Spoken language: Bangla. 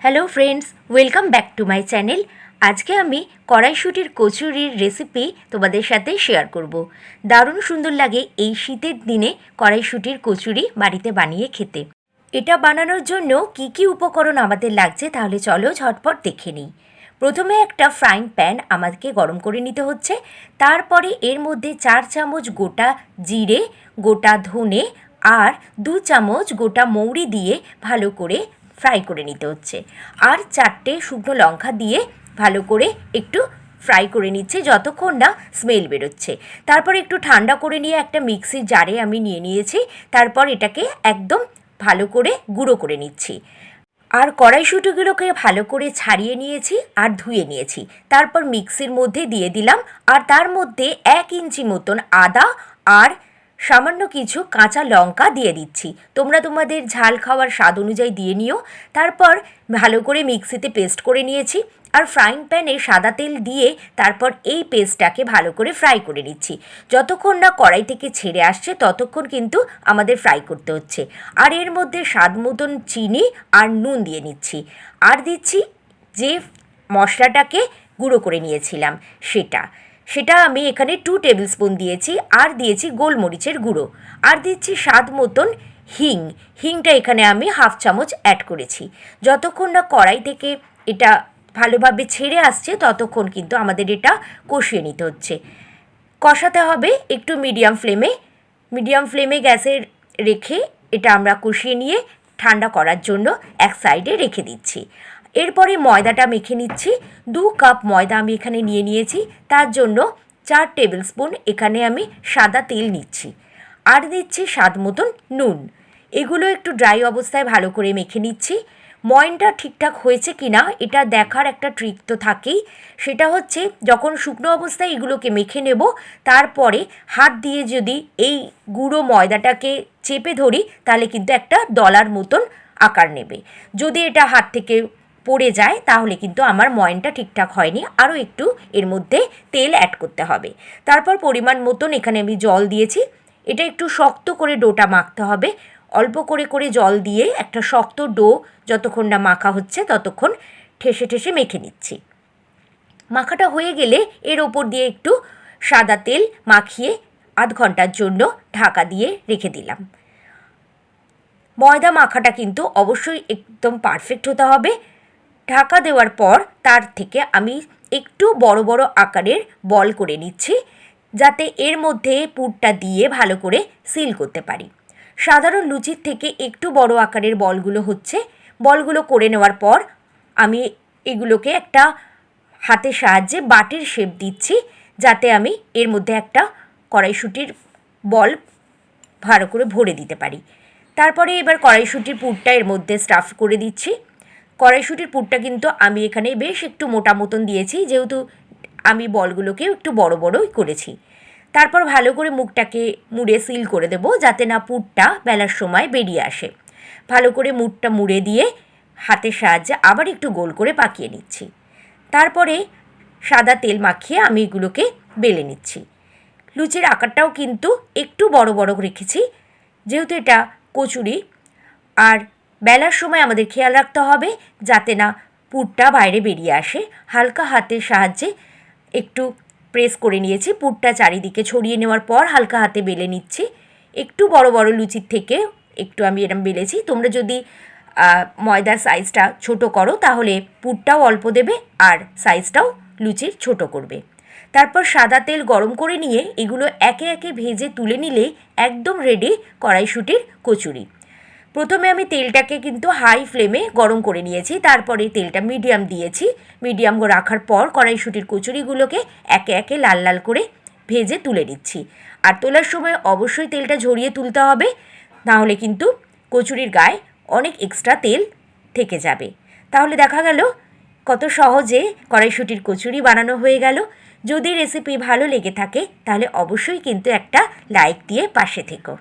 Hello friends, welcome back to my channel. আজকে আমি কড়াইশুটির কচুরির রেসিপি তোমাদের সাথে শেয়ার করব। দারুণ সুন্দর লাগে এই শীতের দিনে কড়াইশুটির কচুরি বাড়িতে বানিয়ে খেতে। এটা বানানোর জন্য কি কি উপকরণ আমাদের লাগছে তাহলে চলো ঝটপট দেখে নিই। প্রথমে একটা ফ্রাইং প্যান আমাদেরকে গরম করে নিতে হচ্ছে। তারপরে এর মধ্যে 4 চামচ গোটা জিরে, গোটা ধনে আর 2 চামচ গোটা মৌরি দিয়ে ভালো করে ফ্রাই করে নিতে হচ্ছে। আর 4টে শুকনো লঙ্কা দিয়ে ভালো করে একটু ফ্রাই করে নিচ্ছে যতক্ষণ না স্মেল বেরোচ্ছে। তারপর একটু ঠান্ডা করে নিয়ে একটা মিক্সির জারে আমি নিয়ে নিয়েছি। তারপর এটাকে একদম ভালো করে গুঁড়ো করে নিচ্ছি। আর কড়াইশুঁটিগুলোকে ভালো করে ছাড়িয়ে নিয়েছি আর ধুয়ে নিয়েছি। তারপর মিক্সির মধ্যে দিয়ে দিলাম আর তার মধ্যে 1 ইঞ্চি মতন আদা আর সামান্য কিছু কাঁচা লঙ্কা দিয়ে দিচ্ছি। তোমরা তোমাদের ঝাল খাওয়ার স্বাদ অনুযায়ী দিয়ে নিও। তারপর ভালো করে মিক্সিতে পেস্ট করে নিয়েছি আর ফ্রাইং প্যানে সাদা তেল দিয়ে তারপর এই পেস্টটাকে ভালো করে ফ্রাই করে নিচ্ছি। যতক্ষণ না কড়াই থেকে ছেড়ে আসছে ততক্ষণ কিন্তু আমাদের ফ্রাই করতে হচ্ছে। আর এর মধ্যে স্বাদ মতন চিনি আর নুন দিয়ে নিচ্ছি। আর দিচ্ছি যে মশলাটাকে গুঁড়ো করে নিয়েছিলাম সেটা আমি এখানে 2 টেবিল স্পুন দিয়েছি। আর দিয়েছি গোলমরিচের গুঁড়ো আর দিচ্ছি স্বাদ মতন হিংটা এখানে আমি 1/2 চামচ অ্যাড করেছি। যতক্ষণ না কড়াই থেকে এটা ভালোভাবে ছেড়ে আসছে ততক্ষণ কিন্তু আমাদের এটা কষিয়ে নিতে হচ্ছে। কষাতে হবে একটু মিডিয়াম ফ্লেমে গ্যাসের রেখে এটা আমরা কষিয়ে নিয়ে ঠান্ডা করার জন্য এক সাইডে রেখে দিচ্ছি। এরপরে ময়দাটা মেখে নিচ্ছি। 2 কাপ ময়দা আমি এখানে নিয়েছি। তার জন্য 4 টেবিল স্পুন এখানে আমি সাদা তেল নিচ্ছি আর দিচ্ছি স্বাদ মতন নুন। এগুলো একটু ড্রাই অবস্থায় ভালো করে মেখে নিচ্ছি। ময়নটা ঠিকঠাক হয়েছে কি না এটা দেখার একটা ট্রিক তো থাকেই। সেটা হচ্ছে যখন শুকনো অবস্থায় এগুলোকে মেখে নেব তারপরে হাত দিয়ে যদি এই গুঁড়ো ময়দাটাকে চেপে ধরি তাহলে কিন্তু একটা দলার মতন আকার নেবে। যদি এটা হাত থেকে পড়ে যায় তাহলে কিন্তু আমার ময়নটা ঠিকঠাক হয়নি। আরও একটু এর মধ্যে তেল অ্যাড করতে হবে। তারপর পরিমাণ মতন এখানে আমি জল দিয়েছি। এটা একটু শক্ত করে ডোটা মাখতে হবে। অল্প করে জল দিয়ে একটা শক্ত ডো যতক্ষণ না মাখা হচ্ছে ততক্ষণ ঠেসে মেখে নিচ্ছি। মাখাটা হয়ে গেলে এর ওপর দিয়ে একটু সাদা তেল মাখিয়ে আধ ঘন্টার জন্য ঢাকা দিয়ে রেখে দিলাম। ময়দা মাখাটা কিন্তু অবশ্যই একদম পারফেক্ট হতে হবে। ঢাকা দেওয়ার পর তার থেকে আমি একটু বড় আকারের বল করে নিচ্ছি যাতে এর মধ্যে পুরটা দিয়ে ভালো করে সিল করতে পারি। সাধারণ লুচির থেকে একটু বড় আকারের বলগুলো করে নেওয়ার পর আমি এগুলোকে একটা হাতের সাহায্যে বাটির শেপ দিচ্ছি যাতে আমি এর মধ্যে একটা কড়াইশুঁটির বল ভালো করে ভরে দিতে পারি। তারপরে এবার কড়াইশুঁটির পুরটা এর মধ্যে স্টাফ করে দিচ্ছি। কড়াইশুঁটির পুরটা কিন্তু আমি এখানে বেশ একটু মোটা মতন দিয়েছি যেহেতু আমি বলগুলোকেও একটু বড়ই করেছি। তারপর ভালো করে মুখটাকে মুড়ে সিল করে দেব যাতে না পুরটা বেলার সময় বেরিয়ে আসে। ভালো করে মুখটা মুড়ে দিয়ে হাতের সাহায্যে আবার একটু গোল করে পাকিয়ে নিচ্ছি। তারপরে সাদা তেল মাখিয়ে আমি এগুলোকে বেলে নিচ্ছি। লুচির আকারটাও কিন্তু একটু বড় রেখেছি যেহেতু এটা কচুরি। আর বেলার সময় আমাদের খেয়াল রাখতে হবে যাতে না পুরটা বাইরে বেরিয়ে আসে। হালকা হাতের সাহায্যে একটু প্রেস করে নিয়েছি। পুরটা চারিদিকে ছড়িয়ে নেওয়ার পর হালকা হাতে বেলে নিচ্ছি। একটু বড় লুচির থেকে একটু আমি এরম বেলেছি। তোমরা যদি ময়দার সাইজটা ছোট করো তাহলে পুরটাও অল্প দেবে আর সাইজটাও লুচির ছোট করবে। তারপর সাদা তেল গরম করে নিয়ে এগুলো একে ভেজে তুলে নিলে একদম রেডি কড়াইশুঁটির কচুরি। প্রথমে আমি তেলটাকে কিন্তু হাই ফ্লেমে গরম করে নিয়েছি। তারপরে তেলটা মিডিয়াম দিয়েছি। মিডিয়াম রাখার পর কড়াইশুঁটির কচুরিগুলোকে একে লাল করে ভেজে তুলে নিচ্ছি। আর তোলার সময় অবশ্যই তেলটা ঝরিয়ে তুলতে হবে, নাহলে কিন্তু কচুরির গায়ে অনেক এক্সট্রা তেল থেকে যাবে। তাহলে দেখা গেল কত সহজে কড়াইশুঁটির কচুরি বানানো হয়ে গেল। যদি রেসিপি ভালো লেগে থাকে তাহলে অবশ্যই কিন্তু একটা লাইক দিয়ে পাশে থেকো।